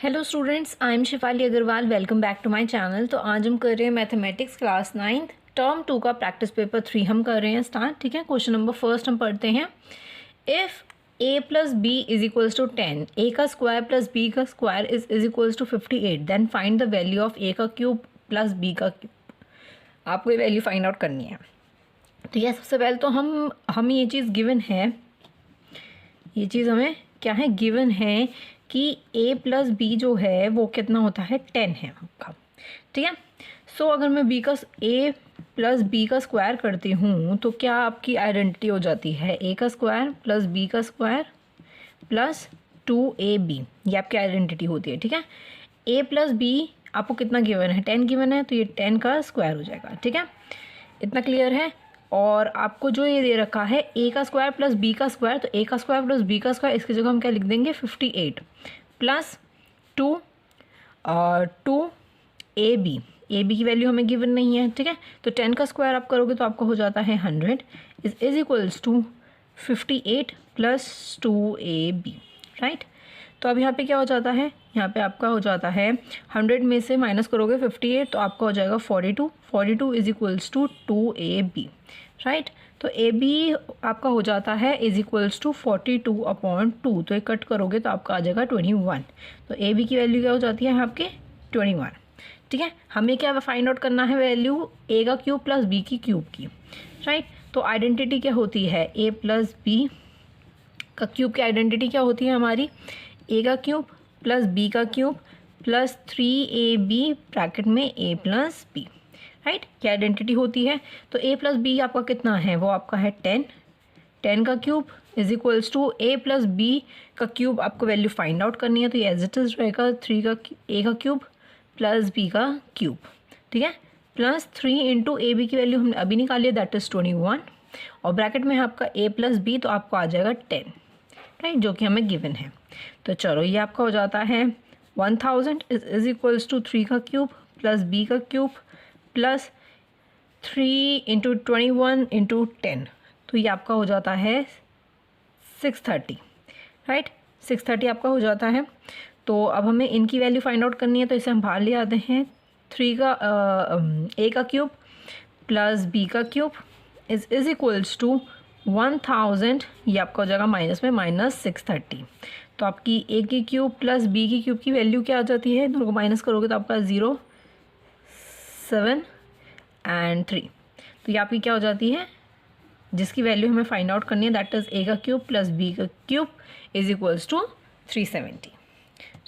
Hello students, I am Shifali Agarwal. Welcome back to my channel. तो आज हम कर रहे हैं मैथमेटिक्स क्लास 9th टर्म 2 का प्रैक्टिस पेपर 3 हम कर रहे हैं स्टार्ट। ठीक है, क्वेश्चन नंबर फर्स्ट हम पढ़ते हैं। If a plus B is equals to 10, a का स्क्वायर प्लस b का square is equals to 58, then find the value of a का क्यूब प्लस b का क्यूब। आपको ये वैल्यू फाइंड आउट करनी है। ठीक है, सबसे पहले तो हम ये चीज़ गिवन है, ये चीज़ हमें क्या है, गिवन है कि a प्लस बी जो है वो कितना होता है, 10 है आपका। ठीक है, सो अगर मैं a प्लस बी का स्क्वायर करती हूँ तो क्या आपकी आइडेंटिटी हो जाती है, a का स्क्वायर प्लस b का स्क्वायर प्लस 2ab, ये आपकी आइडेंटिटी होती है। ठीक है, a प्लस बी आपको कितना गिवन है, 10 गिवन है, तो ये 10 का स्क्वायर हो जाएगा। ठीक है, इतना क्लियर है। और आपको जो ये दे रखा है a का स्क्वायर प्लस b का स्क्वायर, तो a का स्क्वायर प्लस b का स्क्वायर, इसकी जगह हम क्या लिख देंगे, 58 प्लस 2ab, ab की वैल्यू हमें गिवन नहीं है। ठीक है, तो 10 का स्क्वायर आप करोगे तो आपका हो जाता है 100 is equals to 58 plus 2ab, right. तो अब यहाँ पे क्या हो जाता है, यहाँ पे आपका हो जाता है 100 में से माइनस करोगे 58 तो आपका हो जाएगा 42 is equals to 2ab, right. तो ab आपका हो जाता है इज इक्वल्स टू 42/2, तो ये कट करोगे तो आपका आ जाएगा 21। तो ab की वैल्यू क्या हो जाती है आपके 21। ठीक है, हमें क्या फाइंड आउट करना है, वैल्यू a का क्यूब प्लस b की क्यूब की, राइट। तो आइडेंटिटी क्या होती है, a प्लस बी का क्यूब की आइडेंटिटी क्या होती है हमारी, a का क्यूब प्लस b का क्यूब प्लस 3ab ब्रैकेट में a प्लस b, राइट, क्या आइडेंटिटी होती है। तो a प्लस बी आपका कितना है, वो आपका है 10 का cube is equals to a plus b का क्यूब, आपको वैल्यू फाइंड आउट करनी है, तो ये एज इट इज रहेगा 3 का a का क्यूब प्लस b का क्यूब। ठीक है, प्लस 3 इंटू ए बी की वैल्यू हमने अभी निकाली है, दैट इज 21, और ब्रैकेट में है आपका a प्लस बी, तो आपको आ जाएगा 10, राइट, जो कि हमें गिवन है। तो चलो ये आपका हो जाता है 1000 इज इक्वल्स टू 3 का क्यूब प्लस b का क्यूब प्लस 3 इंटू 21 इंटू 10, तो ये आपका हो जाता है 630, राइट, 630 आपका हो जाता है। तो अब हमें इनकी वैल्यू फाइंड आउट करनी है, तो इसे हम बाहर ले आते हैं। 3 का a का क्यूब प्लस b का क्यूब इज इक्वल्स टू 1000, ये आपका हो जाएगा माइनस में माइनस 630। तो आपकी a की क्यूब प्लस b की क्यूब की वैल्यू क्या आ जाती है, दोनों को माइनस करोगे तो आपका 0, 7 एंड 3, तो ये आपकी क्या हो जाती है, जिसकी वैल्यू हमें फाइंड आउट करनी है, दैट इज a का क्यूब प्लस b का cube is equals to 370,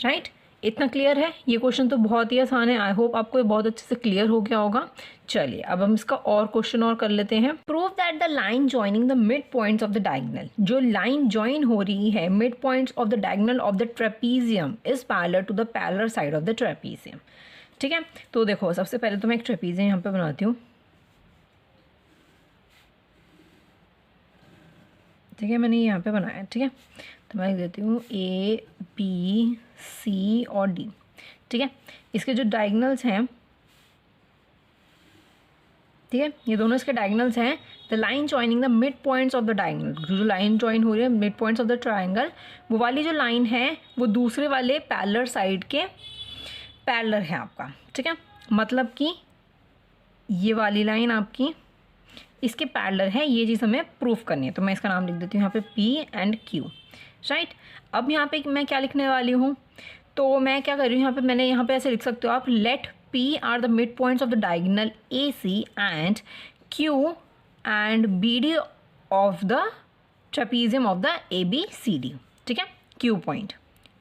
right. इतना क्लियर है। ये क्वेश्चन तो बहुत ही आसान है, आई होप आपको ये बहुत अच्छे से क्लियर हो गया होगा। चलिए अब हम इसका और क्वेश्चन और कर लेते हैं। Prove that the line joining the mid points of the diagonal, जो लाइन जॉइन हो रही है mid points of the diagonal of the trapezium is parallel to the parallel side of the trapezium. ठीक है, तो देखो सबसे पहले तो मैं एक ट्रेपीजियम यहाँ पे बनाती हूँ। ठीक है, मैंने यहाँ पे बनाया। ठीक है, तो मैं लिख देती हूँ A B C और D। ठीक है, इसके जो डायगोनल्स हैं, ठीक है, ये दोनों इसके डायगोनल्स हैं। The line joining the mid points of the diagonal, जो लाइन जॉइन हो रही है mid points of the triangle, वो वाली जो लाइन है वो दूसरे वाले पैरेलल साइड के पैरेलल है आपका। ठीक है, मतलब कि ये वाली लाइन आपकी इसके पैरेलल है, ये चीज़ हमें प्रूफ करनी है। तो मैं इसका नाम लिख देती हूँ यहाँ पे P एंड Q, राइट। अब यहाँ पे मैं क्या लिखने वाली हूँ, तो मैं क्या कर रही हूँ यहाँ पे, मैंने यहाँ पे ऐसे लिख सकते हो आप, let P are the mid points of the diagonal AC and Q and BD of the trapezium of the ABCD। ठीक है, Q पॉइंट।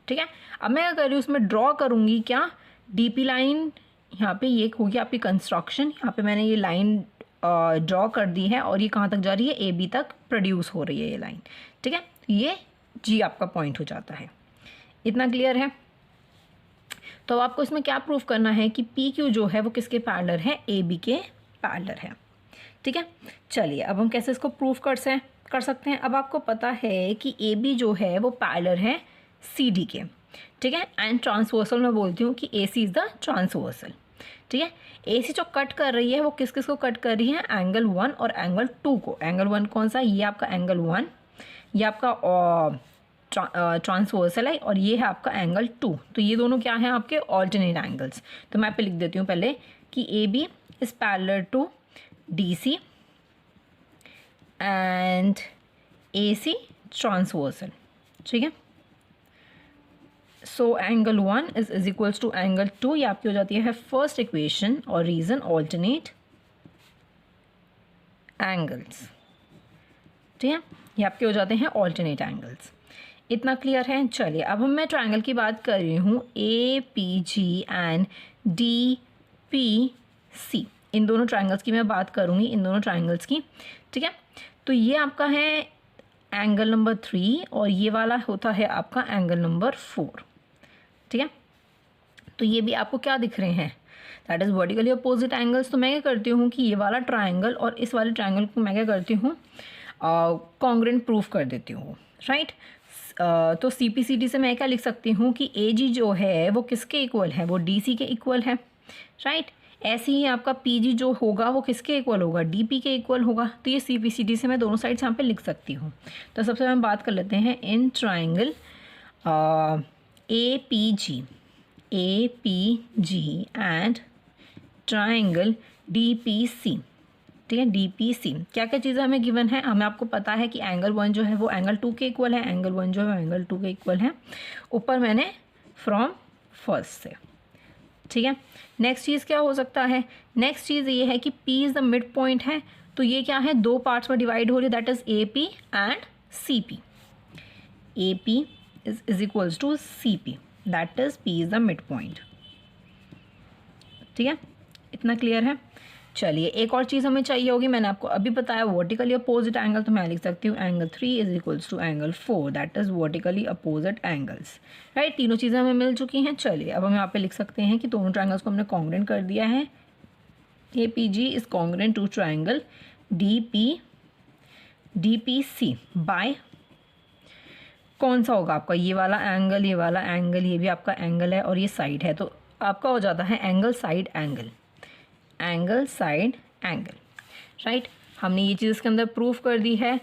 ठीक है, अब मैं क्या कर रही हूँ, उसमें ड्रॉ करूँगी क्या, DP लाइन। यहाँ पे ये होगी आपकी कंस्ट्रक्शन, यहाँ पे मैंने ये लाइन ड्रॉ कर दी है, और ये कहाँ तक जा रही है, AB तक प्रोड्यूस हो रही है ये लाइन। ठीक है, ये G आपका पॉइंट हो जाता है। इतना क्लियर है। तो अब आपको इसमें क्या प्रूफ करना है कि PQ जो है वो किसके पैरेलल है, AB के पैरेलल है। ठीक है, चलिए अब हम कैसे इसको प्रूफ कर सकते हैं। अब आपको पता है कि AB जो है वो पैरेलल है CD के। ठीक है, एंड ट्रांसवर्सल मैं बोलती हूँ कि AC इज़ द ट्रांसवर्सल। ठीक है, AC जो कट कर रही है वो किस किस को कट कर रही है, एंगल 1 और एंगल 2 को। एंगल 1 कौन सा, ये आपका एंगल 1, ये आपका ट्रांसवर्सल है और ये है आपका एंगल 2। तो ये दोनों क्या हैं आपके ऑल्टरनेट एंगल्स। तो मैं पे लिख देती हूँ पहले कि A B is parallel to D C and A C transversal, ठीक है। So angle 1 is equals to angle 2, ये आपकी हो जाती है फर्स्ट इक्वेशन और रीजन ऑल्टरनेट एंगल्स, ठीक है। ये आपके हो जाते हैं ऑल्टरनेट एंगल्स। इतना क्लियर है। चलिए अब मैं ट्रायंगल की बात कर रही हूँ A P G and D P C, इन दोनों ट्रायंगल्स की मैं बात करूँगी, इन दोनों ट्रायंगल्स की, ठीक है। तो ये आपका है एंगल नंबर 3 और ये वाला होता है आपका एंगल नंबर 4, ठीक है। तो ये भी आपको क्या दिख रहे हैं, that is vertically opposite angles. तो मैं क्या करती हूँ कि ये वाला ट्रायंगल और इस वाले ट्रायंगल को मैं क्या करती हूँ कॉन्ग्रुएंट प्रूफ कर देती हूँ, राइट। तो सी पी सी डी से मैं क्या लिख सकती हूँ कि ए जी जो है वो किसके इक्वल है, वो डी सी के इक्वल है, राइट। ऐसे ही आपका पी जी जो होगा वो किसके इक्वल होगा, डी पी के इक्वल होगा। तो ये सी पी सी डी से मैं दोनों साइड्स यहाँ पे लिख सकती हूँ। तो सबसे हम बात कर लेते हैं in triangle A P G and triangle D P C, ठीक है। डी पी सी क्या क्या चीज़ें हमें गिवन है, हमें आपको पता है कि एंगल 1 जो है वो एंगल 2 के इक्वल है, एंगल 1 जो है एंगल 2 के इक्वल है, ऊपर मैंने फ्रॉम फर्स्ट से, ठीक है। नेक्स्ट चीज़ क्या हो सकता है, नेक्स्ट चीज़ ये है कि P is the mid point है। तो ये क्या है, दो पार्ट्स में डिवाइड हो रही है, that is A P and C P. A P is equals to C P, that is P is the mid point, ठीक है। इतना क्लियर है। चलिए एक और चीज़ हमें चाहिए होगी, मैंने आपको अभी बताया वर्टिकली अपोजिट एंगल, तो मैं लिख सकती हूँ angle 3 is equals to angle 4, that is vertically opposite angles, right. तीनों चीज़ें हमें मिल चुकी हैं। चलिए अब हम यहाँ पे लिख सकते हैं कि दोनों ट्रायंगल्स को हमने कॉन्ग्रुएंट कर दिया है। A P G is congruent to triangle D P C by कौन सा होगा आपका, ये वाला एंगल, ये वाला एंगल, ये भी आपका एंगल है और ये साइड है, तो आपका हो जाता है angle side angle, angle side angle, right. हमने ये चीज़ इसके अंदर प्रूफ कर दी है।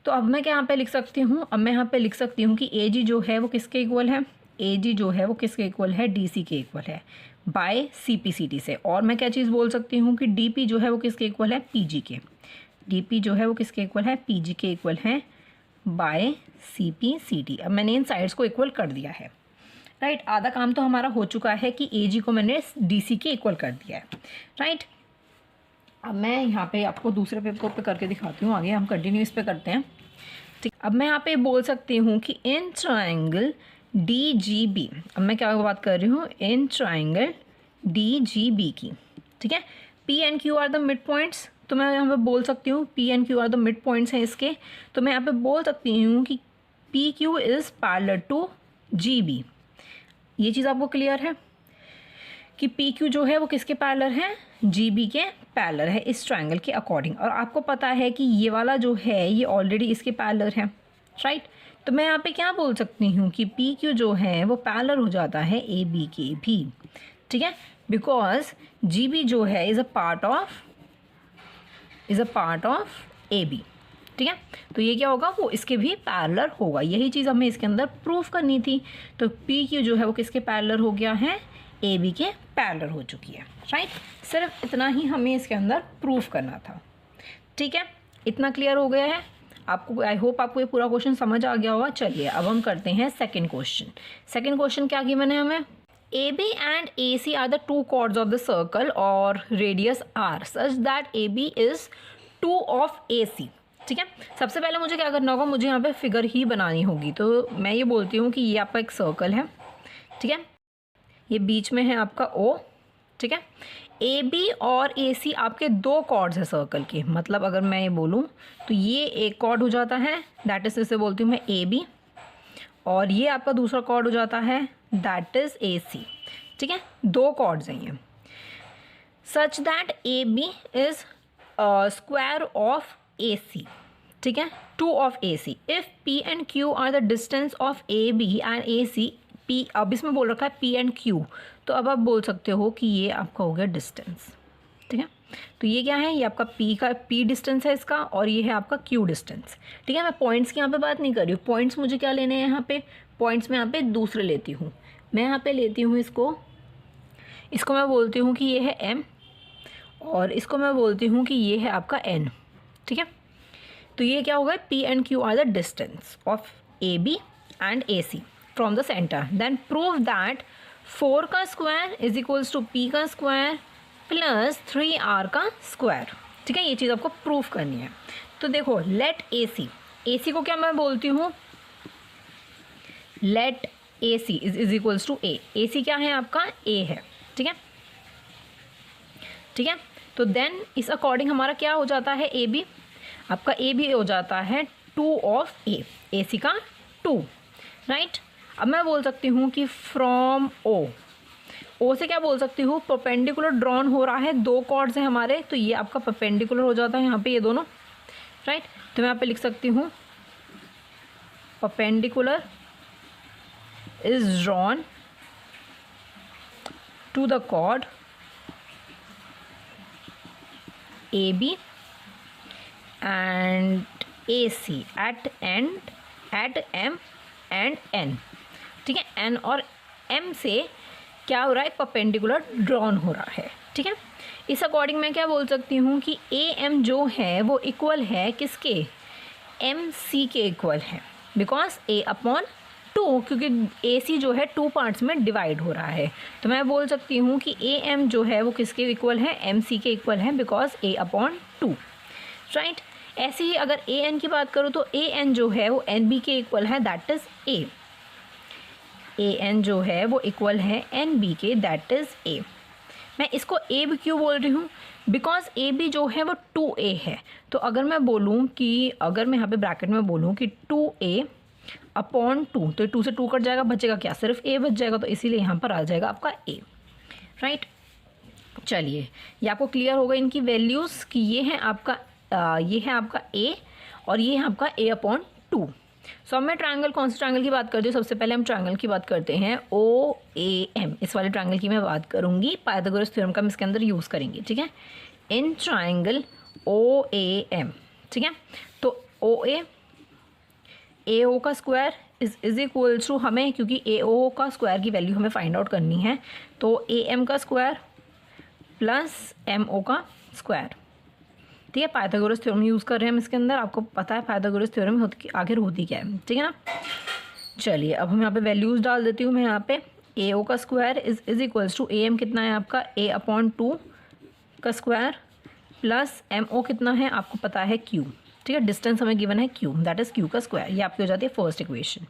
तो अब मैं क्या यहाँ पे लिख सकती हूँ, अब मैं यहाँ पे लिख सकती हूँ कि ए जी जो है वो किसके इक्वल है, ए जी जो है वो किसके इक्वल है, डी सी के इक्वल है by C P C T से। और मैं क्या चीज़ बोल सकती हूँ कि डी पी जो है वो किसके इक्वल है, पी जी के, डी पी जो है वो किसके इक्वल है, पी जी के इक्वल है by C P C T. अब मैंने इन साइड्स को इक्वल कर दिया है, राइट। आधा काम तो हमारा हो चुका है कि ए जी को मैंने डी सी के इक्वल कर दिया है, राइट। अब मैं यहाँ पे आपको दूसरे पेपर पे करके दिखाती हूँ, आगे हम कंटिन्यू इस पे करते हैं, ठीक। अब मैं यहाँ पे बोल सकती हूँ कि in triangle D G B, अब मैं क्या बात कर रही हूँ, in triangle D G B की, ठीक है। P and Q are the mid पॉइंट्स, तो मैं यहाँ पे बोल सकती हूँ P and Q are the mid पॉइंट्स हैं इसके। तो मैं यहाँ पे बोल सकती हूँ कि P Q is parallel to G B. ये चीज़ आपको क्लियर है कि पी क्यू जो है वो किसके पैरेलल है, जी बी के पैरेलल है इस ट्रायंगल के अकॉर्डिंग। और आपको पता है कि ये वाला जो है ये ऑलरेडी इसके पैरेलल है, राइट। तो मैं यहाँ पे क्या बोल सकती हूँ कि पी क्यू जो है वो पैरेलल हो जाता है ए बी के भी, ठीक है, बिकॉज जी बी जो है is a part of A B, ठीक है। तो ये क्या होगा, वो इसके भी पैरेलल होगा। यही चीज़ हमें इसके अंदर प्रूफ करनी थी। तो पी क्यू जो है वो किसके पैरेलल हो गया है, ए बी के पैरेलल हो चुकी है, राइट। सिर्फ इतना ही हमें इसके अंदर प्रूफ करना था, ठीक है। इतना क्लियर हो गया है आपको, आई होप आपको ये पूरा क्वेश्चन समझ आ गया होगा। चलिए अब हम करते हैं सेकंड क्वेश्चन। सेकंड क्वेश्चन क्या गिवन है हमें, A B and A C are the two chords of the circle और radius R such that A B is 2 of A C, ठीक है। सबसे पहले मुझे क्या करना होगा, मुझे यहाँ पे फिगर ही बनानी होगी। तो मैं ये बोलती हूँ कि ये आपका एक सर्कल है, ठीक है, ये बीच में है आपका ओ, ठीक है। ए बी और ए सी आपके दो कॉर्ड्स हैं सर्कल के, मतलब अगर मैं ये बोलूँ तो ये एक कॉर्ड हो जाता है, दैट इज़ इसे बोलती हूँ मैं ए बी, और ये आपका दूसरा कॉर्ड हो जाता है, दैट इज़ ए सी, ठीक है। दो कॉर्ड्स हैं ये, such that A B is square of A C, ठीक है, 2 of A C. If P and Q are the distance of A B and A C, P अब इसमें बोल रखा है पी एंड क्यू, तो अब आप बोल सकते हो कि ये आपका हो गया डिस्टेंस, ठीक है। तो ये क्या है, ये आपका पी डिस्टेंस है इसका, और ये है आपका क्यू डिस्टेंस। ठीक है, मैं पॉइंट्स की यहाँ पे बात नहीं कर रही हूँ, पॉइंट्स मुझे क्या लेने हैं यहाँ पे, पॉइंट्स में यहाँ पे दूसरे लेती हूँ। मैं यहाँ पे लेती हूँ इसको मैं बोलती हूँ कि ये है m, और इसको मैं बोलती हूँ कि ये है आपका n। ठीक है, तो ये क्या होगा, P and Q are the distance of AB and AC from the centre. Then prove that 4 का square is equals to P का स्क्वायर प्लस 3R का स्क्वायर। ठीक है, ये चीज़ आपको प्रूफ करनी है। तो देखो, लेट AC को क्या मैं बोलती हूँ, let AC is equals to A। AC क्या है आपका, A है। ठीक है, ठीक है, तो देन इस अकॉर्डिंग हमारा क्या हो जाता है, AB आपका AB हो जाता है 2 ऑफ A, AC का 2, राइट। अब मैं बोल सकती हूँ कि फ्रॉम O से क्या बोल सकती हूँ, परपेंडिकुलर ड्रॉन हो रहा है, 2 कॉर्ड्स हैं हमारे, तो ये आपका परपेंडिकुलर हो जाता है यहाँ पे ये दोनों, राइट। तो मैं यहाँ पे लिख सकती हूँ perpendicular is drawn to the chord AB and AC at M and N। ठीक है, N और M से क्या हो रहा है, परपेंडिकुलर ड्रॉन हो रहा है। ठीक है, इस अकॉर्डिंग मैं क्या बोल सकती हूँ कि AM जो है वो इक्वल है किसके, MC के इक्वल है, बिकॉज A/2, क्योंकि AC जो है 2 पार्ट्स में डिवाइड हो रहा है। तो मैं बोल सकती हूँ कि AM जो है वो किसके इक्वल है, MC के इक्वल है, बिकॉज A/2, राइट। ऐसे ही अगर AN की बात करूँ तो AN जो है वो NB के इक्वल है, दैट इज़ A। AN जो है वो इक्वल है NB के, दैट इज़ A। मैं इसको A भी क्यों बोल रही हूँ, बिकॉज AB जो है वो 2A है। तो अगर मैं बोलूँ कि, अगर मैं यहाँ पे ब्रैकेट में बोलूँ कि 2A/2, तो 2 से 2 कट जाएगा, बचेगा क्या, सिर्फ A बच जाएगा, तो इसीलिए यहाँ पर आ जाएगा आपका A, राइट। चलिए, ये आपको क्लियर होगा इनकी वैल्यूज़ कि ये है आपका A और ये है आपका A/2। सो अब मैं ट्रायंगल, कौन से ट्रायंगल की बात करती हूँ, सबसे पहले हम ट्रायंगल की बात करते हैं OAM। इस वाले ट्रायंगल की मैं बात करूँगी, पाइथागोरस थ्योरम का हम इसके अंदर यूज़ करेंगे। ठीक है, इन ट्रायंगल OAM। ठीक है, तो AO का स्क्वायर इज इक्वल्स टू, हमें क्योंकि AO का स्क्वायर की वैल्यू हमें फाइंड आउट करनी है, तो AM का स्क्वायर प्लस MO का स्क्वायर। ठीक है, पाइथागोरस थ्योरम यूज़ कर रहे हैं हम इसके अंदर, आपको पता है पाइथागोरस थ्योरम आखिर होती क्या है। ठीक है ना, चलिए अब हम यहाँ पे वैल्यूज़ डाल देती हूँ मैं यहाँ पे। AO का square is equals to, AM कितना है आपका, A/2 का स्क्वायर प्लस MO कितना है आपको पता है Q। ठीक है, डिस्टेंस हमें गिवन है Q, दैट इज़ Q का स्क्वायर। ये आपकी हो जाती है फर्स्ट इक्वेशन।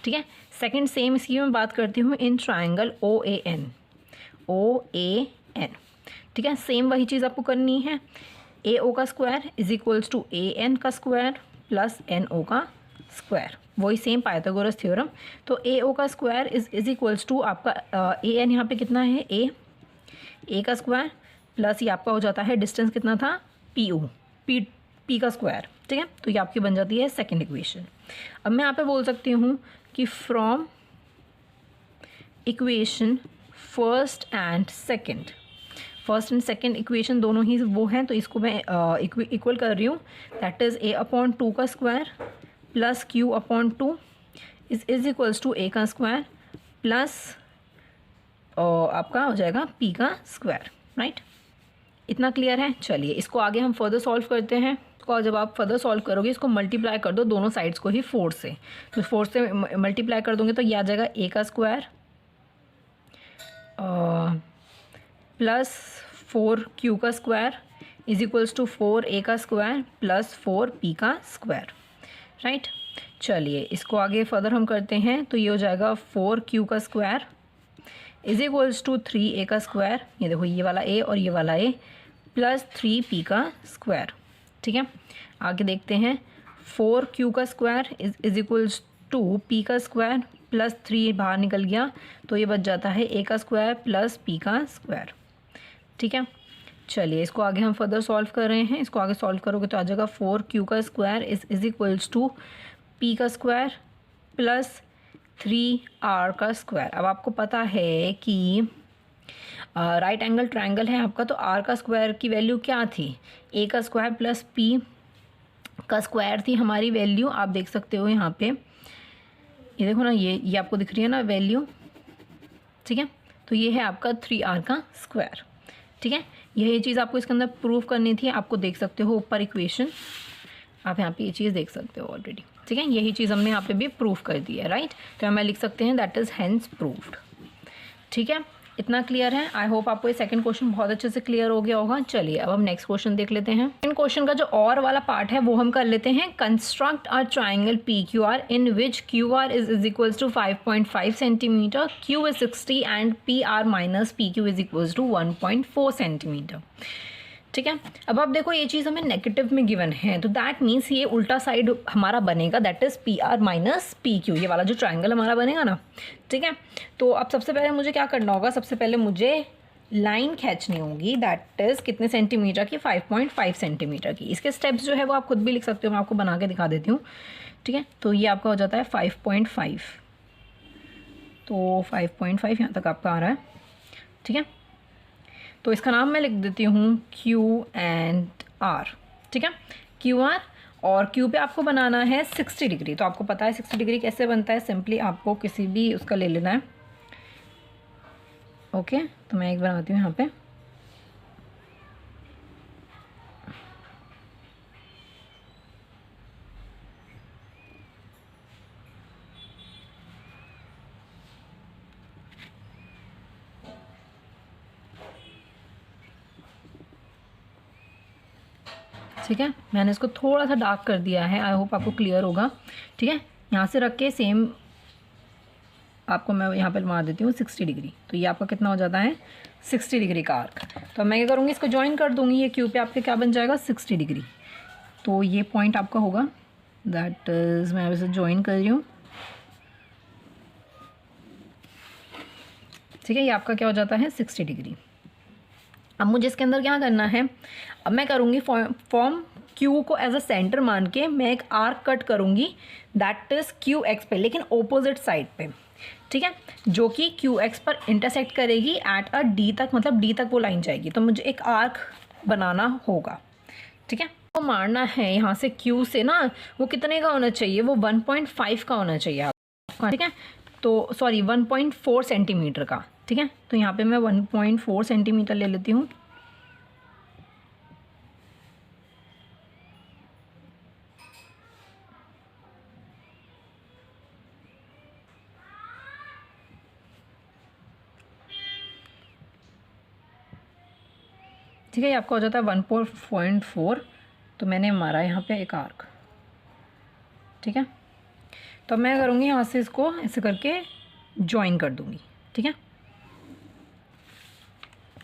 ठीक है, सेकंड सेम इसकी मैं बात करती हूँ इन ट्रायंगल OAN। ठीक है, सेम वही चीज़ आपको करनी है। AO का square is equals to AN का स्क्वायर प्लस NO का स्क्वायर, वही सेम पाइथागोरस थ्योरम। तो AO का स्क्वायर इज इक्वल्स टू आपका AN यहाँ पे कितना है, A का स्क्वायर प्लस ये आपका हो जाता है, डिस्टेंस कितना था, P का स्क्वायर। ठीक है, तो ये आपकी बन जाती है सेकेंड इक्वेशन। अब मैं यहाँ पे बोल सकती हूँ कि from equation first and second equation दोनों ही वो हैं, तो इसको मैं इक्वल कर रही हूँ, दैट इज़ A/2 का square plus Q/2 is equals to A का स्क्वायर प्लस आपका हो जाएगा P का स्क्वायर, राइट। इतना क्लियर है। चलिए इसको आगे हम फर्दर सॉल्व करते हैं। और जब आप फर्दर सॉल्व करोगे इसको मल्टीप्लाई कर दो दोनों साइड्स को ही 4 से, तो 4 से मल्टीप्लाई कर दोगे तो ये आ जाएगा A का स्क्वायर प्लस 4Q का square is equals to 4A का स्क्वायर प्लस 4P का स्क्वायर, राइट। चलिए इसको आगे फर्दर हम करते हैं, तो ये हो जाएगा 4Q का square is equals to 3A का स्क्वायर, ये देखो ये वाला A और ये वाला A प्लस 3P का स्क्वायर। ठीक है, आगे देखते हैं 4Q का square is equals to P का स्क्वायर प्लस 3 बाहर निकल गया, तो ये बच जाता है A का स्क्वायर प्लस P का स्क्वायर। ठीक है, चलिए इसको आगे हम फर्दर सॉल्व कर रहे हैं। इसको आगे सॉल्व करोगे तो आ जाएगा 4Q का square is equals to P का स्क्वायर प्लस 3R का स्क्वायर। अब आपको पता है कि राइट एंगल ट्रायंगल है आपका, तो आर का स्क्वायर की वैल्यू क्या थी, ए का स्क्वायर प्लस पी का स्क्वायर थी हमारी वैल्यू। आप देख सकते हो यहाँ पे, ये देखो ना, ये आपको दिख रही है ना वैल्यू, ठीक है। तो ये है आपका 3r का स्क्वायर, ठीक है। यही चीज़ आपको इसके अंदर प्रूव करनी थी। आपको देख सकते हो ऊपर इक्वेशन, आप यहाँ पे ये चीज़ देख सकते हो ऑलरेडी, ठीक है। यही चीज़ हमने यहाँ पे भी प्रूव कर दी है, राइट। तो हमें लिख सकते हैं दैट इज़ हेंस प्रूव्ड, ठीक है। इतना क्लियर है। आई होप आपको ये सेकंड क्वेश्चन बहुत अच्छे से क्लियर हो गया होगा। चलिए अब हम नेक्स्ट क्वेश्चन देख लेते हैं। इन क्वेश्चन का जो और वाला पार्ट है वो हम कर लेते हैं। Construct a triangle P Q R in which Q R is equals to 5.5 centimetre, Q is 60 and P R minus P Q is equals to 1.4 centimetre, ठीक है। अब आप देखो ये चीज़ हमें नेगेटिव में गिवन है, तो दैट मीन्स ये उल्टा साइड हमारा बनेगा, that is P R minus P Q, ये वाला जो ट्रायंगल हमारा बनेगा ना, ठीक है। तो अब सबसे पहले मुझे क्या करना होगा, सबसे पहले मुझे लाइन खींचनी होगी, दैट इज़ कितने सेंटीमीटर की, 5.5 सेंटीमीटर की। इसके स्टेप्स जो है वो आप खुद भी लिख सकते हो, मैं आपको बना के दिखा देती हूँ, ठीक है। तो ये आपका हो जाता है 5.5, तो 5.5 यहाँ तक आपका आ रहा है, ठीक है। तो इसका नाम मैं लिख देती हूँ क्यू एंड आर, ठीक है। क्यू आर, और क्यू पे आपको बनाना है 60 डिग्री। तो आपको पता है 60 डिग्री कैसे बनता है, सिंपली आपको किसी भी उसका ले लेना है, ओके। तो मैं एक बनाती हूँ यहाँ पे, ठीक है। मैंने इसको थोड़ा सा डार्क कर दिया है, आई होप आपको क्लियर होगा, ठीक है। यहाँ से रख के सेम आपको मैं यहाँ पर मार देती हूँ 60 डिग्री। तो ये आपका कितना हो जाता है, 60 डिग्री का आर्क। तो मैं क्या करूँगी, इसको ज्वाइन कर दूँगी, ये क्यू पे आपके क्या बन जाएगा, 60 डिग्री। तो ये पॉइंट आपका होगा, दैट इज़, मैं वैसे ज्वाइन कर रही हूँ, ठीक है। ये आपका क्या हो जाता है, 60 डिग्री। अब मुझे इसके अंदर क्या करना है, अब मैं करूँगी फॉर्म क्यू को एज अ सेंटर मान के मैं एक आर्क कट करूँगी, दैट इज़ क्यू एक्स पे, लेकिन ऑपोजिट साइड पे, ठीक है, जो कि क्यू एक्स पर इंटरसेक्ट करेगी एट अ डी तक, मतलब डी तक वो लाइन जाएगी। तो मुझे एक आर्क बनाना होगा, ठीक है। वो मारना है यहाँ से क्यू से ना, वो कितने का होना चाहिए, वो 1.5 का होना चाहिए आपका, ठीक है। तो सॉरी 1.4 सेंटीमीटर का, ठीक है। तो यहाँ पे मैं 1.4 सेंटीमीटर ले लेती हूँ, ठीक है। ये आपका हो जाता है 1.4। तो मैंने मारा यहाँ पे एक आर्क, ठीक है। तो मैं करूँगी यहाँ से इसको ऐसे करके ज्वाइन कर दूँगी, ठीक है।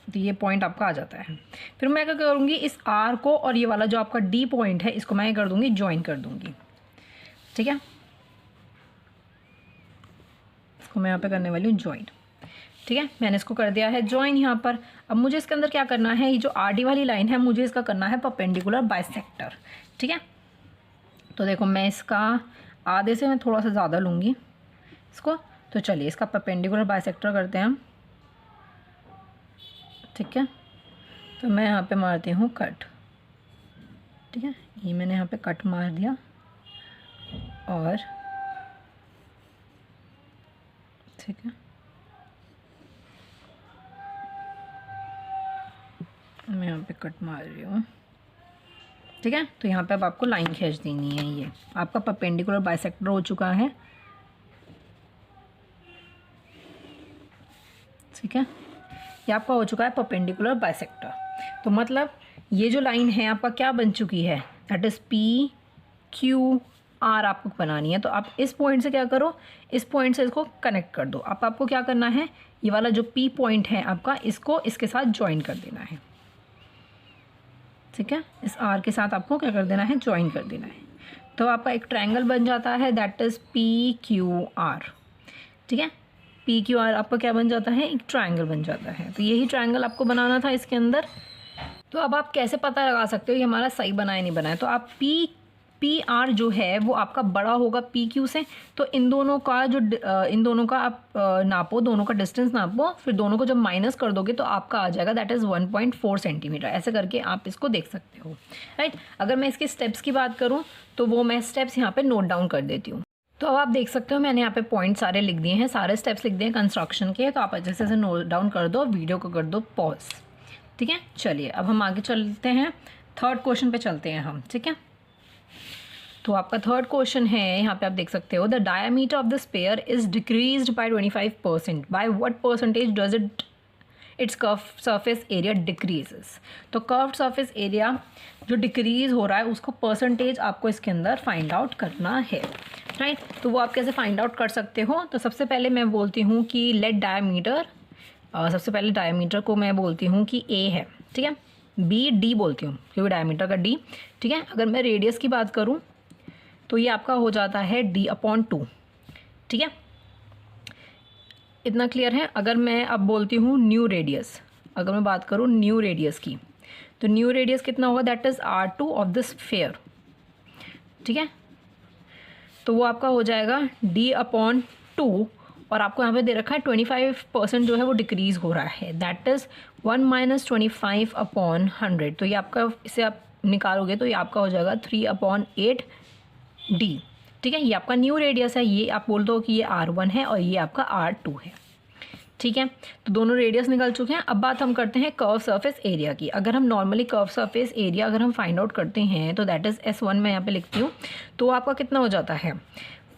तो ये पॉइंट आपका आ जाता है। फिर मैं क्या करूँगी, इस आर को और ये वाला जो आपका डी पॉइंट है इसको मैं कर दूँगी, ज्वाइन कर दूँगी, ठीक है। इसको मैं यहाँ पे करने वाली हूँ ज्वाइन, ठीक है। मैंने इसको कर दिया है ज्वाइन यहाँ पर। अब मुझे इसके अंदर क्या करना है, ये जो आर डी वाली लाइन है मुझे इसका करना है परपेंडिकुलर बाइसेक्टर, ठीक है। तो देखो मैं इसका आधे से मैं थोड़ा सा ज़्यादा लूँगी इसको। तो चलिए इसका परपेंडिकुलर बाइसेक्टर करते हैं हम, ठीक है। तो मैं यहाँ पे मारती हूँ कट, ठीक है। ये मैंने यहाँ पे कट मार दिया, और ठीक है, मैं यहाँ पे कट मार रही हूँ, ठीक है। तो यहाँ पे अब आपको लाइन खींच देनी है, ये आपका परपेंडिकुलर बाइसेक्टर हो चुका है, ठीक है। ये आपका हो चुका है परपेंडिकुलर बाइसेक्टर। तो मतलब ये जो लाइन है आपका क्या बन चुकी है, that is P Q are आपको बनानी है। तो आप इस पॉइंट से क्या करो, इस पॉइंट से इसको कनेक्ट कर दो। अब आपको क्या करना है, ये वाला जो पी पॉइंट है आपका, इसको इसके साथ ज्वाइन कर देना है, ठीक है। इस आर के साथ आपको क्या कर देना है, ज्वाइन कर देना है। तो आपका एक ट्रायंगल बन जाता है, that is P Q are, ठीक है। पी क्यू आर आपका क्या बन जाता है, एक ट्रायंगल बन जाता है। तो यही ट्रायंगल आपको बनाना था इसके अंदर। तो अब आप कैसे पता लगा सकते हो ये हमारा सही बना है नहीं बना है, तो आप पी पी आर जो है वो आपका बड़ा होगा पी क्यू से, तो इन दोनों का आप नापो, दोनों का डिस्टेंस नापो, फिर दोनों को जब माइनस कर दोगे तो आपका आ जाएगा दैट इज़ 1.4 सेंटीमीटर। ऐसे करके आप इसको देख सकते हो, राइट। अगर मैं इसके स्टेप्स की बात करूँ तो वो मैं स्टेप्स यहाँ पे नोट डाउन कर देती हूँ। तो अब आप देख सकते हो मैंने यहाँ पे पॉइंट सारे लिख दिए हैं, सारे स्टेप्स लिख दिए हैं कंस्ट्रक्शन के, तो आप अच्छे से नोट डाउन कर दो, वीडियो को कर दो पॉज, ठीक है। चलिए अब हम आगे चलते हैं, थर्ड क्वेश्चन पे चलते हैं हम, ठीक है। तो आपका थर्ड क्वेश्चन है, यहाँ पे आप देख सकते हो the diameter of the sphere is decreased bye 25%, by what percentage does it's curve surface area decreases. तो कर्व्ड सरफेस एरिया जो डिक्रीज हो रहा है उसको परसेंटेज आपको इसके अंदर फाइंड आउट करना है, राइट। तो वो आप कैसे फाइंड आउट कर सकते हो, तो सबसे पहले मैं बोलती हूँ कि लेट डायमीटर, सबसे पहले डायमीटर को मैं बोलती हूँ कि ए है, ठीक है, बी डी बोलती हूँ क्योंकि डायमीटर का डी, ठीक है। अगर मैं रेडियस की बात करूँ तो ये आपका हो जाता है d/2, ठीक है, इतना क्लियर है। अगर मैं अब बोलती हूँ न्यू रेडियस, अगर मैं बात करूँ न्यू रेडियस की, तो न्यू रेडियस कितना होगा, that is r2 of the sphere, ठीक है। तो वो आपका हो जाएगा d/2, और आपको यहाँ पे दे रखा है 25% जो है वो डिक्रीज़ हो रहा है, दैट इज़ 1 - 25/100। तो ये आपका, इसे आप निकालोगे तो ये आपका हो जाएगा 3/8 d, ठीक है। ये आपका न्यू रेडियस है, ये आप बोल दो कि ये r1 है और ये आपका r2 है, ठीक है। तो दोनों रेडियस निकल चुके हैं। अब बात हम करते हैं कर्व सरफेस एरिया की। अगर हम नॉर्मली कर्व सरफेस एरिया अगर हम फाइंड आउट करते हैं तो दैट इज़ S1 मैं यहाँ पे लिखती हूँ, तो आपका कितना हो जाता है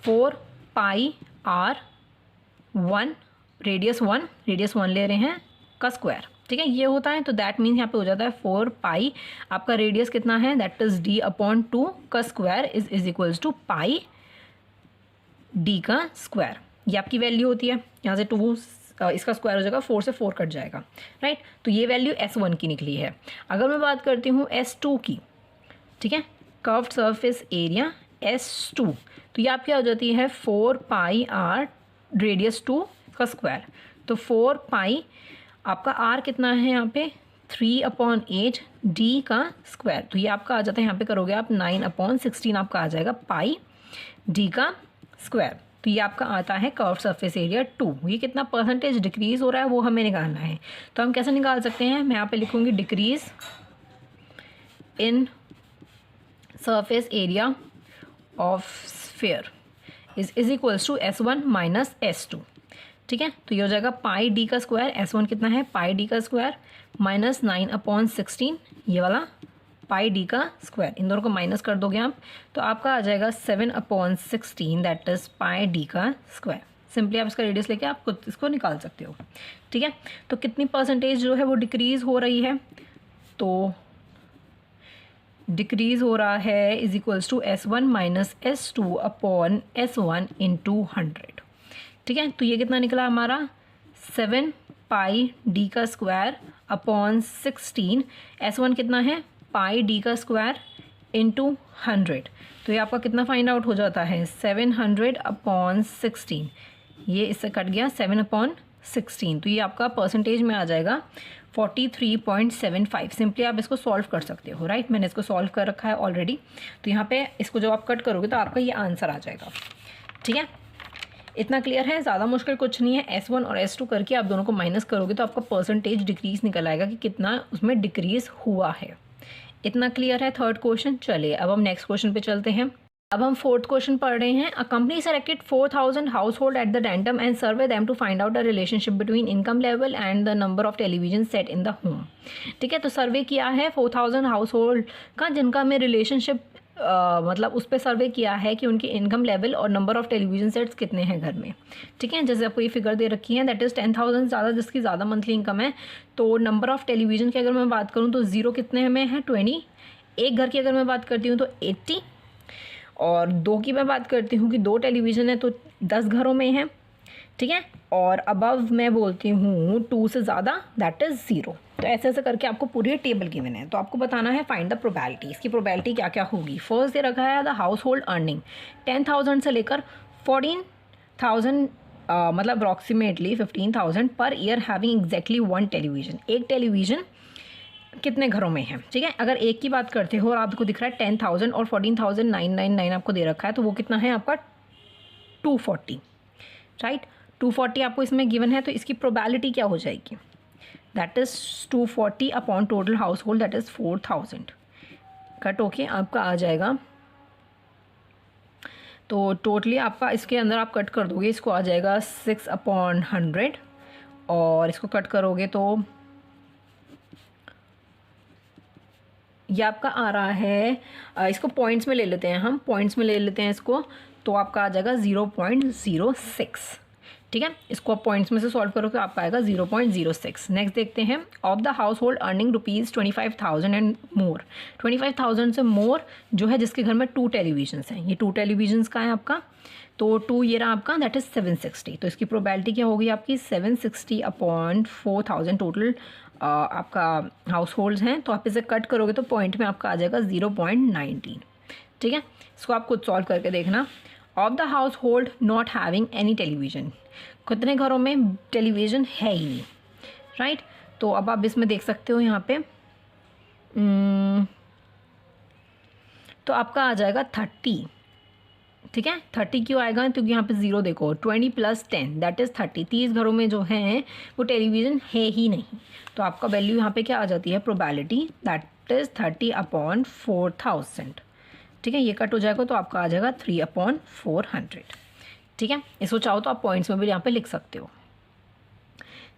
4πr1, रेडियस 1 ले रहे हैं का स्क्वायर, ठीक है, ये होता है। तो दैट मीन्स यहाँ पे हो जाता है 4π, आपका रेडियस कितना है दैट इज़ d/2 का square is equals to pi d का स्क्वायर। ये आपकी वैल्यू होती है, यहाँ से 2 इसका स्क्वायर हो जाएगा, 4 से 4 कट जाएगा, राइट। तो ये वैल्यू S1 की निकली है। अगर मैं बात करती हूँ S2 की, ठीक है, कर्व्ड सरफेस एरिया S2, तो ये आपकी हो जाती है 4πr रेडियस 2 का स्क्वायर। तो 4π आपका r कितना है यहाँ पे 3/8 d का स्क्वायर, तो ये आपका आ जाता है, यहाँ पे करोगे आप 9/16 आपका आ जाएगा पाई d का स्क्वायर। तो ये आपका आता है कर्व सरफेस एरिया 2। ये कितना परसेंटेज डिक्रीज हो रहा है वो हमें निकालना है। तो हम कैसे निकाल सकते हैं, मैं यहाँ पे लिखूँगी decrease in surface area of sphere is equals to S1 minus S2, ठीक है। तो ये हो जाएगा पाई डी का स्क्वायर, S1 कितना है पाई डी का स्क्वायर माइनस 9/16, ये वाला पाई डी का स्क्वायर, इन दोनों को माइनस कर दोगे आप तो आपका आ जाएगा 7/16 दैट इज़ पाई डी का स्क्वायर। सिंपली आप इसका रेडियस लेके आप खुद इसको निकाल सकते हो, ठीक है। तो कितनी परसेंटेज जो है वो डिक्रीज़ हो रही है, तो डिक्रीज़ हो रहा है is equals to S1 minus S2/S1 into 100, ठीक है। तो ये कितना निकला हमारा 7πd का स्क्वायर अपॉन 16, S1 कितना है पाई डी का स्क्वायर इंटू 100। तो ये आपका कितना फाइंड आउट हो जाता है 700/16, ये इससे कट गया 7/16, तो ये आपका परसेंटेज में आ जाएगा 43.75। सिंपली आप इसको सॉल्व कर सकते हो, राइट। मैंने इसको सॉल्व कर रखा है ऑलरेडी, तो यहाँ पे इसको जब आप कट करोगे तो आपका ये आंसर आ जाएगा, ठीक है। इतना क्लियर है, ज़्यादा मुश्किल कुछ नहीं है। S1 और S2 करके आप दोनों को माइनस करोगे तो आपका परसेंटेज डिक्रीज निकल आएगा कि कितना उसमें डिक्रीज हुआ है। इतना क्लियर है थर्ड क्वेश्चन। चलिए अब हम नेक्स्ट क्वेश्चन पे चलते हैं। अब हम फोर्थ क्वेश्चन पढ़ रहे हैं। A company selected 4000 household at the random and survey them to find out the relationship between income level and the number of television set in the home, ठीक है। तो सर्वे किया है 4000 हाउस होल्ड का, जिनका हमें रिलेशनशिप मतलब उस पर सर्वे किया है कि उनकी इनकम लेवल और नंबर ऑफ टेलीविजन सेट्स कितने हैं घर में, ठीक है। जैसे आपको ये फिगर दे रखी है दैट इज़ 10,000 ज़्यादा जिसकी ज़्यादा मंथली इनकम है। तो नंबर ऑफ टेलीविजन की अगर मैं बात करूँ तो 0 कितने में है 20, एक घर की अगर मैं बात करती हूँ तो 80, और 2 की मैं बात करती हूँ कि 2 टेलीविज़न है तो 10 घरों में है, ठीक है। और अबव मैं बोलती हूँ 2 से ज़्यादा दैट इज़ 0। तो ऐसे ऐसे करके आपको पूरी टेबल गिवन है, तो आपको बताना है फाइंड द प्रोबेबिलिटी। इसकी प्रोबेबिलिटी क्या क्या होगी। फर्स्ट दे रखा है द हाउस होल्ड अर्निंग 10,000 से लेकर 14,000 मतलब approximately 15,000 per year having exactly 1 television. एक टेलीविज़न कितने घरों में है, ठीक है। अगर एक की बात करते हो और आपको दिख रहा है 10,000 और 14,999 आपको दे रखा है, तो वो कितना है आपका 240, राइट। 240 आपको इसमें गिवन है, तो इसकी प्रोबेबिलिटी क्या हो जाएगी, that is 240 upon total house hold that is 4,000 cut होके आपका आ जाएगा। तो टोटली आपका इसके अंदर आप कट कर दोगे, इसको आ जाएगा 6/100 और इसको कट करोगे तो ये आपका आ रहा है, इसको पॉइंट्स में ले लेते हैं, हम पॉइंट्स में ले लेते हैं इसको, तो आपका आ जाएगा 0.06, ठीक है। इसको आप पॉइंट्स में से सॉल्व करो तो आपका आएगा 0.06। नेक्स्ट देखते हैं, of the house hold earning ₹25,000 and more, 25,000 से मोर जो है जिसके घर में 2 टेलीविजन्स हैं, ये 2 टेलीविजन्स का है आपका, तो 2 ये रहा आपका दैट इज़ 760। तो इसकी प्रोबेबिलिटी क्या होगी आपकी 760 अपॉन 4,000 टोटल आपका हाउस होल्ड्स हैं, तो आप इसे कट करोगे तो पॉइंट में आपका आ जाएगा 0.19, ठीक है। इसको आप खुद सॉल्व करके देखना। Of the house hold not having any television, कितने घरों में टेलीविज़न है ही नहीं, राइट। तो अब आप इसमें देख सकते हो यहाँ पे तो आपका आ जाएगा 30, ठीक है। 30 क्यों आएगा, क्योंकि यहाँ पे 0 देखो, 20 + 10 दैट इज़ 30, 30 घरों में जो हैं वो टेलीविज़न है ही नहीं, तो आपका वैल्यू यहाँ पे क्या आ जाती है, प्रोबेबिलिटी दैट इज़ 30 अपॉन 4,000, ठीक है। ये कट हो जाएगा तो आपका आ जाएगा 3/400, ठीक है। इसको चाहो तो आप पॉइंट्स में भी यहाँ पे लिख सकते हो,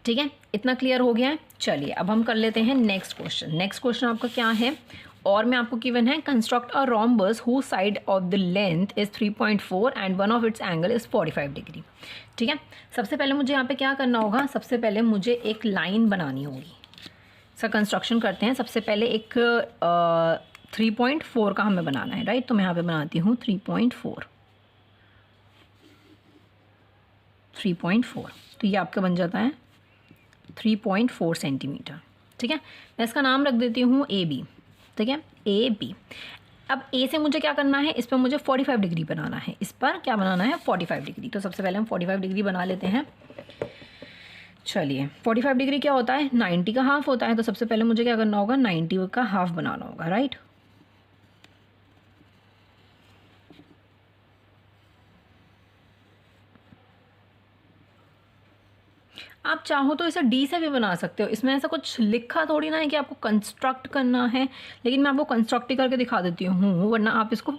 ठीक है। इतना क्लियर हो गया है। चलिए अब हम कर लेते हैं नेक्स्ट क्वेश्चन। नेक्स्ट क्वेश्चन आपका क्या है, और में आपको गिवन है construct a rhombus who side of the length is 3.4 and one of its angle is 45 degree, ठीक है। सबसे पहले मुझे यहाँ पे क्या करना होगा, सबसे पहले मुझे एक लाइन बनानी होगी। इसका कंस्ट्रक्शन करते हैं। सबसे पहले एक 3.4 का हमें बनाना है, राइट। तो मैं यहाँ पे बनाती हूँ 3.4, तो ये आपका बन जाता है 3.4 सेंटीमीटर, ठीक है। मैं इसका नाम रख देती हूँ AB, ठीक है, AB। अब A से मुझे क्या करना है, इस पर मुझे 45 डिग्री बनाना है, इस पर क्या बनाना है 45 डिग्री। तो सबसे पहले हम 45 डिग्री बना लेते हैं। चलिए 45 डिग्री क्या होता है, 90 का हाफ होता है, तो सबसे पहले मुझे क्या करना होगा, 90 का हाफ बनाना होगा, राइट। आप चाहो तो इसे D से भी बना सकते हो, इसमें ऐसा कुछ लिखा थोड़ी ना है कि आपको कंस्ट्रक्ट करना है, लेकिन मैं आपको कंस्ट्रक्ट ही करके दिखा देती हूँ, वरना आप इसको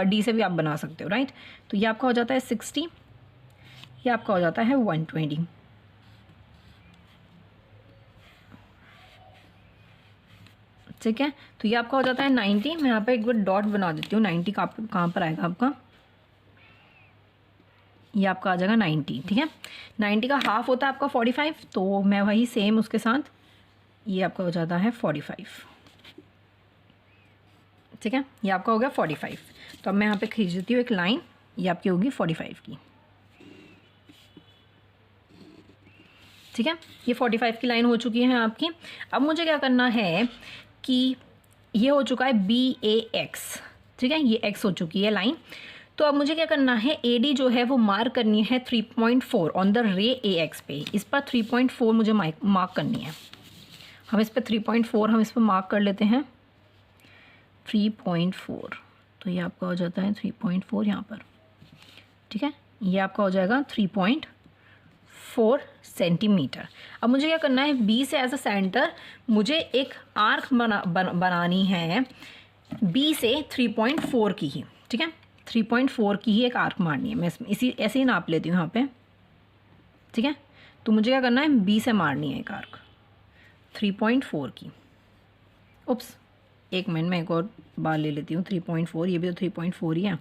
D से भी आप बना सकते हो, राइट। तो ये आपका हो जाता है 60, ये आपका हो जाता है 120, ठीक है। तो ये आपका हो जाता है 90। मैं यहाँ पे एक बार डॉट बना देती हूँ, 90 कहाँ पर आएगा आपका, ये आपका आ जाएगा 90, ठीक है। 90 का हाफ होता है आपका 45, तो मैं वही सेम उसके साथ ये आपका हो जाता है 45, ठीक है। ये आपका हो गया 45। तो अब मैं यहाँ पे खींच देती हूँ एक लाइन, ये आपकी होगी 45 की, ठीक है। ये 45 की लाइन हो चुकी है आपकी। अब मुझे क्या करना है कि ये हो चुका है BAX, ठीक है, ये X हो चुकी है लाइन। तो अब मुझे क्या करना है, AD जो है वो मार्क करनी है 3.4 ऑन द रे AX पे, इस पर 3.4 मुझे मार्क करनी है। हम इस पर 3.4 हम इस पर मार्क कर लेते हैं 3.4, तो ये आपका हो जाता है 3.4 यहाँ पर, ठीक है। ये आपका हो जाएगा 3.4 सेंटीमीटर। अब मुझे क्या करना है, B से एज अ सेंटर मुझे एक आर्क बनानी है B से 3.4 की ही, ठीक है, 3.4 की ही एक आर्क मारनी है। मैं इसी ऐसे ही नाप लेती हूँ यहाँ पे, ठीक है। तो मुझे क्या करना है, B से मारनी है एक आर्क 3.4 की। उप्स, एक मिनट में एक और बार ले लेती हूँ 3.4, ये भी तो 3.4 ही है।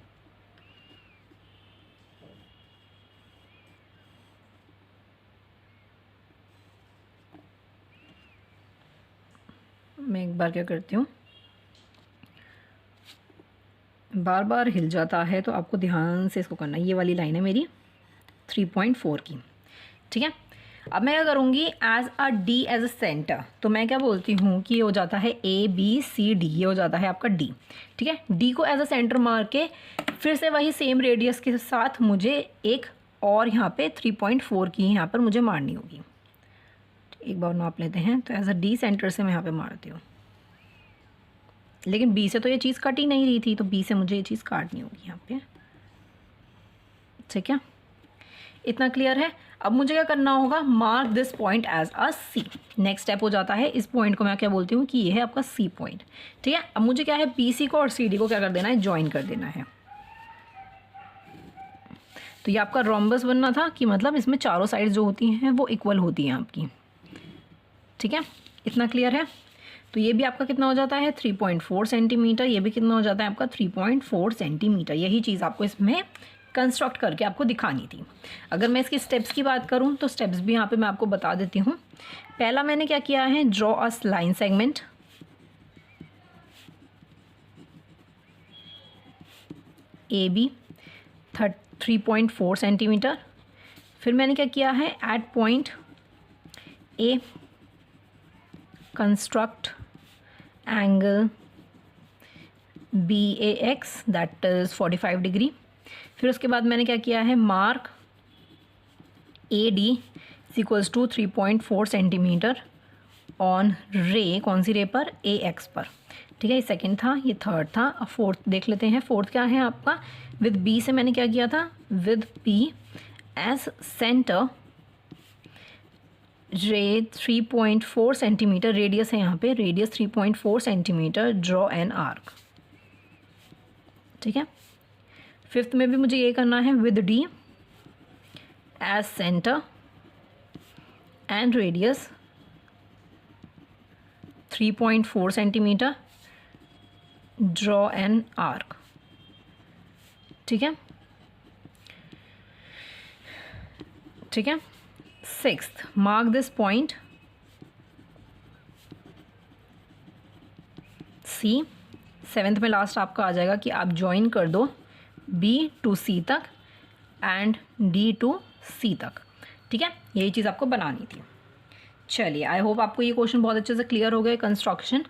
मैं एक बार क्या करती हूँ, बार बार हिल जाता है, तो आपको ध्यान से इसको करना है। ये वाली लाइन है मेरी 3.4 की, ठीक है। अब मैं क्या करूँगी, as a D as a centre, तो मैं क्या बोलती हूँ कि ये हो जाता है ABCD, ये हो जाता है आपका D, ठीक है। D को एज अ सेंटर मार के फिर से वही सेम रेडियस के साथ मुझे एक और यहाँ पे 3.4 की यहाँ पर मुझे मारनी होगी। एक बार नाप लेते हैं, तो एज अ D सेंटर से मैं यहाँ पे मारती हूँ, लेकिन बी से तो ये चीज़ कट ही नहीं रही थी, तो बी से मुझे ये चीज़ काटनी होगी यहाँ पे, ठीक है। इतना क्लियर है। अब मुझे क्या करना होगा, mark this point as a C. Next step हो जाता है, इस पॉइंट को मैं क्या बोलती हूँ कि ये है आपका सी पॉइंट, ठीक है। अब मुझे क्या है, बी सी को और सी डी को क्या कर देना है, ज्वाइन कर देना है। तो ये आपका रोम्बस बनना था कि मतलब इसमें चारों साइड जो होती हैं वो इक्वल होती हैं आपकी, ठीक है। इतना क्लियर है। तो ये भी आपका कितना हो जाता है 3.4 सेंटीमीटर, ये भी कितना हो जाता है आपका 3.4 सेंटीमीटर। यही चीज़ आपको इसमें कंस्ट्रक्ट करके आपको दिखानी थी। अगर मैं इसकी स्टेप्स की बात करूं तो स्टेप्स भी यहाँ पे मैं आपको बता देती हूँ। पहला मैंने क्या किया है, draw a line segment, A B 3.4 centimetre. फिर मैंने क्या किया है, at point A construct angle B A X that is 45 degree. फिर उसके बाद मैंने क्या किया है, mark A D equals to 3.4 centimetre on ray, कौन सी रे पर, ए एक्स पर, ठीक है। ये सेकंड था, ये थर्ड था। अब फोर्थ देख लेते हैं। फोर्थ क्या है आपका, विद बी से मैंने क्या किया था, विद बी एज सेंटर रे 3.4 सेंटीमीटर, रेडियस है यहाँ पे, radius 3.4 centimetre, draw an arc, ठीक है। फिफ्थ में भी मुझे ये करना है, with D as centre and radius 3.4 centimetre, draw an arc, ठीक है, ठीक है। Sixth, mark this point C. Seventh में लास्ट आपका आ जाएगा कि आप ज्वाइन कर दो बी टू सी तक एंड डी टू सी तक, ठीक है। यही चीज़ आपको बनानी थी। चलिए, आई होप आपको ये क्वेश्चन बहुत अच्छे से क्लियर हो गए, कंस्ट्रक्शन,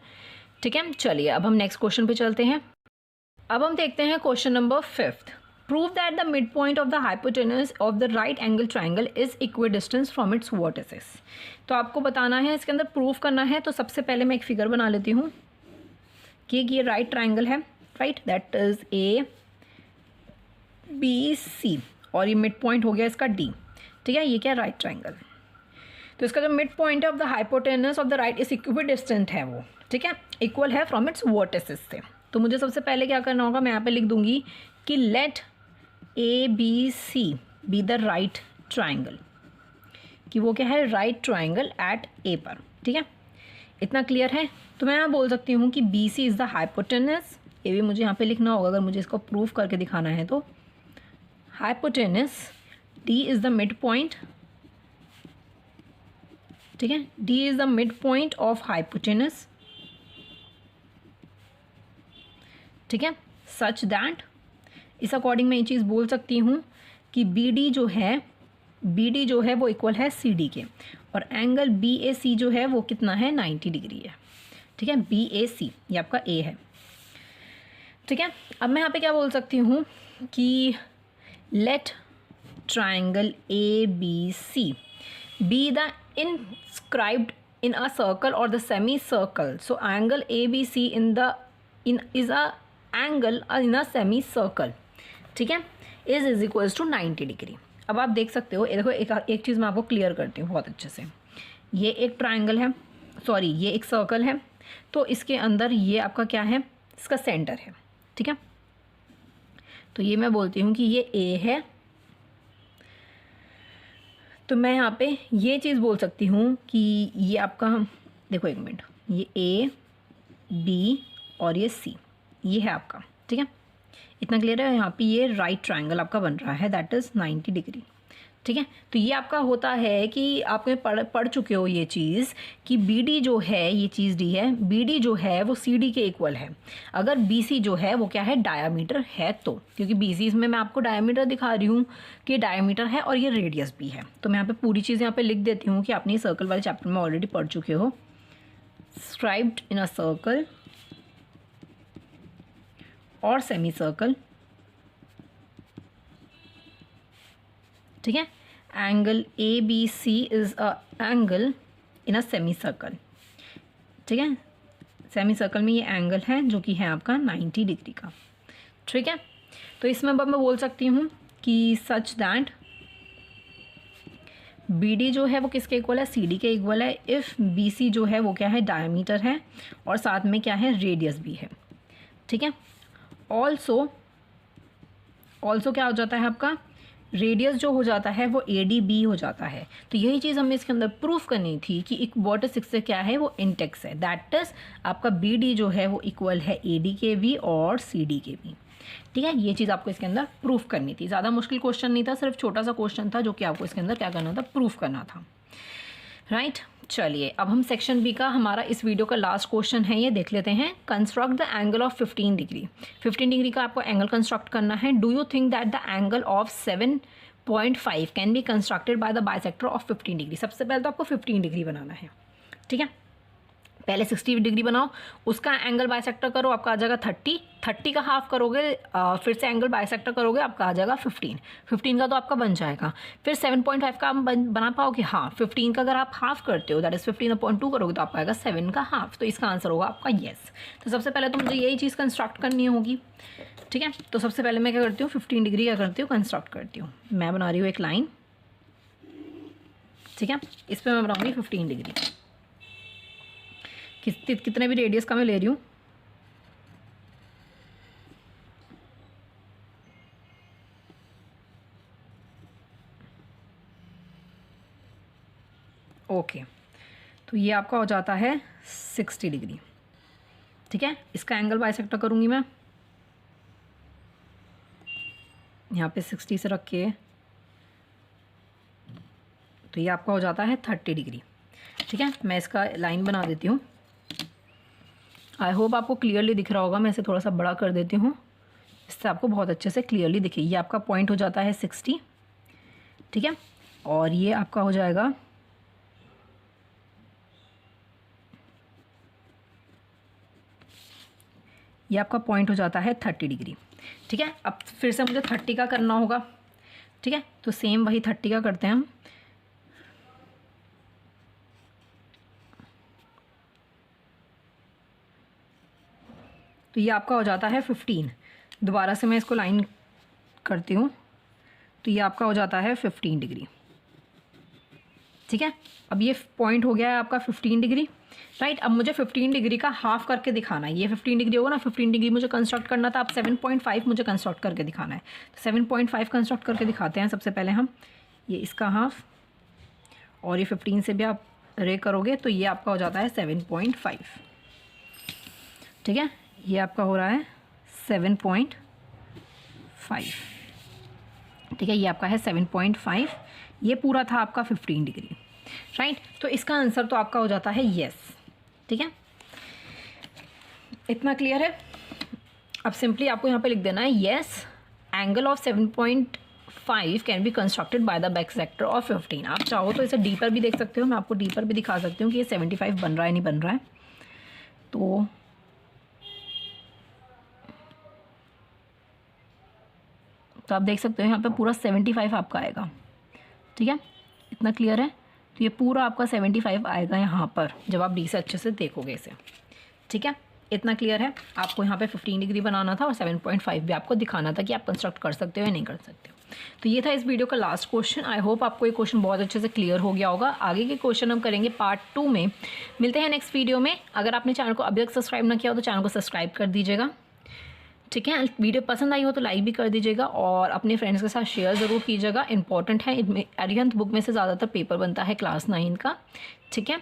ठीक है। चलिए अब हम नेक्स्ट क्वेश्चन पे चलते हैं। अब हम देखते हैं question number 5th। Prove that the mid point of the hypotenuse of the right angle triangle is equidistance from its vertices. तो आपको बताना है, इसके अंदर प्रूफ करना है। तो सबसे पहले मैं एक फिगर बना लेती हूँ कि ये राइट ट्राइंगल है, right, that is A B C, और ये मिड पॉइंट हो गया इसका डी, ठीक है। ये क्या, राइट ट्राइंगल। तो इसका जो मिड पॉइंट है of the hypotenuse of the right is equidistant है वो, ठीक है, इक्वल है फ्रॉम इट्स वर्टिसेस से। तो मुझे सबसे पहले क्या करना होगा, मैं यहाँ पे लिख दूंगी कि let A B C be the right triangle, कि वो क्या है, राइट ट्राइंगल एट ए पर, ठीक है। इतना क्लियर है। तो मैं यहाँ बोल सकती हूँ कि B C is the hypotenuse, ये भी मुझे यहाँ पे लिखना होगा अगर मुझे इसको प्रूव करके दिखाना है। तो hypotenuse D is the mid point, ठीक है, D is the mid point of hypotenuse, ठीक है, सच दैट, इस अकॉर्डिंग मैं ये चीज़ बोल सकती हूँ कि बी डी जो है वो इक्वल है सी डी के, और एंगल बी ए सी जो है वो कितना है, 90 डिग्री है, ठीक है। बी ए सी ये आपका ए है, ठीक है। अब मैं यहाँ पे क्या बोल सकती हूँ कि let triangle A B C be the inscribed in a circle or the semicircle. So angle ABC is a angle in a semicircle, ठीक है, is equals to 90 डिग्री। अब आप देख सकते हो, देखो एक चीज़ मैं आपको क्लियर करती हूँ बहुत अच्छे से। ये एक ट्राइंगल है, सॉरी ये एक सर्कल है, तो इसके अंदर ये आपका क्या है, इसका सेंटर है, ठीक है। तो ये मैं बोलती हूँ कि ये ए है, तो मैं यहाँ पे ये चीज़ बोल सकती हूँ कि ये आपका, देखो एक मिनट, ये ए बी और ये सी, ये है आपका, ठीक है। इतना क्लियर है। यहाँ पे ये राइट ट्रायंगल आपका बन रहा है, दैट इज़ 90 डिग्री, ठीक है। तो ये आपका होता है कि आपने पढ़ चुके हो ये चीज़ कि बी डी जो है, ये चीज़ डी है, बी डी जो है वो सी डी के इक्वल है अगर बी सी जो है वो क्या है, डायामीटर है। तो क्योंकि बी सी में मैं आपको डायामीटर दिखा रही हूँ कि डायामीटर है और ये रेडियस भी है, तो मैं यहाँ पे पूरी चीज़ यहाँ पे लिख देती हूँ कि आपने सर्कल वाले चैप्टर में ऑलरेडी पढ़ चुके हो। स्ट्राइप्ड इन अ सर्कल और सेमी सर्कल, ठीक है। Angle A B C is a angle in a semi circle, ठीक है। सेमी सर्कल में ये एंगल है जो कि है आपका 90 डिग्री का, ठीक है। तो इसमें अब मैं बोल सकती हूँ कि सच दैट बी डी जो है वो किसके इक्वल है, सी डी के इक्वल है इफ़ बी सी जो है वो क्या है, डायमीटर है और साथ में क्या है, रेडियस भी है, ठीक है। ऑल्सो क्या हो जाता है आपका, रेडियस जो हो जाता है वो ए डी बी हो जाता है। तो यही चीज़ हमें इसके अंदर प्रूफ करनी थी कि एक वर्टेक्स से क्या है, वो इंटेक्स है, दैट इज आपका बी डी जो है वो इक्वल है ए डी के भी और सी डी के भी, ठीक है। ये चीज़ आपको इसके अंदर प्रूफ करनी थी। ज़्यादा मुश्किल क्वेश्चन नहीं था, सिर्फ छोटा सा क्वेश्चन था जो कि आपको इसके अंदर क्या करना था, प्रूफ करना था, राइट। चलिए अब हम सेक्शन बी का, हमारा इस वीडियो का लास्ट क्वेश्चन है, ये देख लेते हैं। Construct the angle of 15 degree. 15 degree का आपको एंगल कंस्ट्रक्ट करना है। Do you think that the angle of 7.5 can be constructed by the bisector of 15 degree. सबसे पहले तो आपको 15 डिग्री बनाना है, ठीक है। पहले 60 डिग्री बनाओ, उसका एंगल बाइसेक्टर करो, आपका आ जाएगा 30 का हाफ करोगे, फिर से एंगल बाइसेक्टर करोगे, आपका आ जाएगा 15 का तो आपका बन जाएगा। फिर 7.5 का आप बना पाओगे, हाँ। 15 का अगर आप हाफ करते हो दैट इज 15/2 करोगे तो आपका आएगा 7 का हाफ। तो इसका आंसर होगा आपका येस। तो सबसे पहले तो मुझे यही चीज़ कंस्ट्रक्ट करनी होगी, ठीक है। तो सबसे पहले मैं क्या करती हूँ, 15 डिग्री क्या करती हूँ, कंस्ट्रक्ट करती हूँ। मैं बना रही हूँ एक लाइन, ठीक है। इस पर मैं बनाऊँगी 15 डिग्री, कितने भी रेडियस का मैं ले रही हूँ, ओके। तो ये आपका हो जाता है 60 डिग्री, ठीक है। इसका एंगल बाइसेक्टर करूँगी मैं यहाँ पे 60 से रख के, तो ये आपका हो जाता है 30 डिग्री, ठीक है। मैं इसका लाइन बना देती हूँ। आई होप आपको क्लियरली दिख रहा होगा, मैं इसे थोड़ा सा बड़ा कर देती हूँ, इससे आपको बहुत अच्छे से क्लियरली दिखे। ये आपका पॉइंट हो जाता है 60, ठीक है। और ये आपका हो जाएगा, ये आपका पॉइंट हो जाता है 30 डिग्री, ठीक है। अब फिर से मुझे 30 का करना होगा, ठीक है। तो सेम वही 30 का करते हैं हम। तो ये आपका हो जाता है 15। दोबारा से मैं इसको लाइन करती हूँ, तो ये आपका हो जाता है 15 डिग्री, ठीक है। अब ये पॉइंट हो गया है आपका 15 डिग्री, राइट। अब मुझे 15 डिग्री का हाफ करके दिखाना है। ये 15 डिग्री होगा ना, 15 डिग्री मुझे कंस्ट्रक्ट करना था, अब 7.5 मुझे कंस्ट्रक्ट करके दिखाना है। तो 7.5 कंस्ट्रक्ट करके दिखाते हैं सबसे पहले हम। ये इसका हाफ और ये 15 से भी आप रे करोगे तो ये आपका हो जाता है 7.5, ठीक है। ये आपका हो रहा है 7.5, ठीक है। ये आपका है 7.5। ये पूरा था आपका 15 डिग्री, राइट। तो इसका आंसर तो आपका हो जाता है येस, ठीक है। इतना क्लियर है। अब सिंपली आपको यहाँ पे लिख देना है yes, angle of 7.5 can be constructed by the bisector of 15। आप चाहो तो इसे डीपर भी देख सकते हो, मैं आपको डीपर भी दिखा सकती हूँ कि ये 75 बन रहा है नहीं बन रहा है। तो आप देख सकते हो यहाँ पे पूरा 75 आपका आएगा, ठीक है। इतना क्लियर है। तो ये पूरा आपका 75 आएगा यहाँ पर जब आप डी से अच्छे से देखोगे इसे, ठीक है। इतना क्लियर है। आपको यहाँ पे 15 डिग्री बनाना था और 7.5 भी आपको दिखाना था कि आप कंस्ट्रक्ट कर सकते हो या नहीं कर सकते हो। तो ये था इस वीडियो का लास्ट क्वेश्चन। आई होप आपको ये क्वेश्चन बहुत अच्छे से क्लियर हो गया होगा। आगे के क्वेश्चन हम करेंगे पार्ट 2 में। मिलते हैं नेक्स्ट वीडियो में। अगर आपने चैनल को अभी तक सब्सक्राइब ना किया हो तो चैनल को सब्सक्राइब कर दीजिएगा, ठीक है। वीडियो पसंद आई हो तो लाइक भी कर दीजिएगा और अपने फ्रेंड्स के साथ शेयर ज़रूर कीजिएगा। इंपॉर्टेंट है, अरिहंत बुक में से ज़्यादातर पेपर बनता है क्लास 9 का, ठीक है।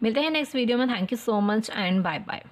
मिलते हैं नेक्स्ट वीडियो में। Thank you so much and bye bye.